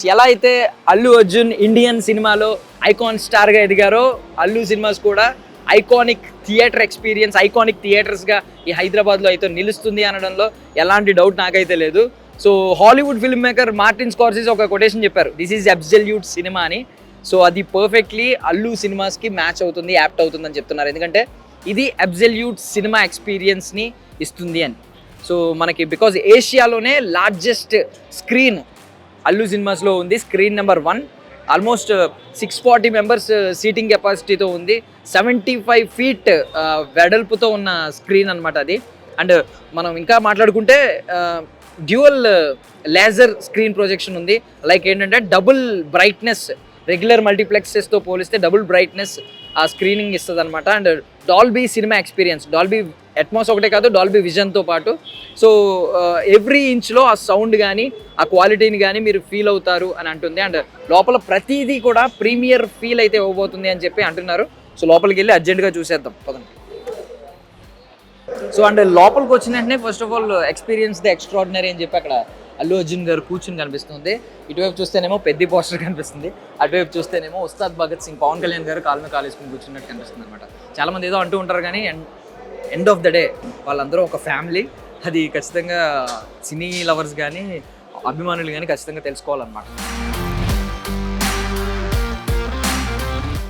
ఎలా అయితే అల్లు అర్జున్ ఇండియన్ సినిమాలో ఐకాన్ స్టార్గా ఎదిగారో అల్లు సినిమాస్ కూడా ఐకానిక్ థియేటర్ ఎక్స్పీరియన్స్, ఐకానిక్ థియేటర్స్గా ఈ హైదరాబాద్లో అయితే నిలుస్తుంది అనడంలో ఎలాంటి డౌట్ నాకైతే లేదు. So Hollywood film maker Martin Scorsese ఒక కొటేషన్ చెప్పారు, దిస్ ఈజ్ అబ్సల్యూట్ సినిమా అని. సో అది పర్ఫెక్ట్లీ అల్లు సినిమాస్కి మ్యాచ్ అవుతుంది, యాప్ట్ అవుతుంది అని చెప్తున్నారు. ఎందుకంటే ఇది అబ్సల్యూట్ సినిమా ఎక్స్పీరియన్స్ని ఇస్తుంది అని. సో మనకి బికాజ్ ఏషియాలోనే లార్జెస్ట్ స్క్రీన్ అల్లు సినిమాస్లో ఉంది, screen number 1. Almost 640 members seating కెపాసిటీతో ఉంది, 75 feet వెడల్పుతో ఉన్న స్క్రీన్ అనమాట అది. అండ్ మనం ఇంకా మాట్లాడుకుంటే డ్యూయల్ లేజర్ స్క్రీన్ ప్రొజెక్షన్ ఉంది. లైక్ ఏంటంటే డబుల్ బ్రైట్నెస్, రెగ్యులర్ మల్టీప్లెక్సెస్తో పోలిస్తే డబుల్ బ్రైట్నెస్ ఆ స్క్రీనింగ్ ఇస్తుంది అనమాట. And Dolby cinema experience, Dolby Atmos ఒకటే కాదు, డాల్బీ విజన్తో పాటు. సో ఎవ్రీ ఇంచ్లో ఆ సౌండ్ కానీ ఆ క్వాలిటీని కానీ మీరు ఫీల్ అవుతారు అని అంటుంది. అండ్ లోపల ప్రతిదీ కూడా ప్రీమియర్ ఫీల్ అయితే ఇవ్వబోతుంది అని చెప్పి అంటున్నారు. సో లోపలికి వెళ్ళి అర్జెంట్గా చూసేద్దాం పదండి. సో అండ్ లోపలికి వచ్చిన వెంటనే first of all experience the extraordinary అని చెప్పి అక్కడ అల్లు అర్జున్ గారు కూర్చుని కనిపిస్తుంది. ఇటువైపు చూస్తేనేమో పెద్ద పోస్టర్ కనిపిస్తుంది, అటువైపు చూస్తేనేమో ఉస్తాద్ భగత్ సింగ్, పవన్ కళ్యాణ్ గారు కాలు మీద కాలు వేసుకుని కూర్చున్నట్టు కనిపిస్తుంది అనమాట. చాలామంది ఏదో అంటూ ఉంటారు కానీ ఎండ్ ఆఫ్ ద డే వాళ్ళందరూ ఒక ఫ్యామిలీ. అది ఖచ్చితంగా సినీ లవర్స్ కానీ అభిమానులు కానీ ఖచ్చితంగా తెలుసుకోవాలన్నమాట.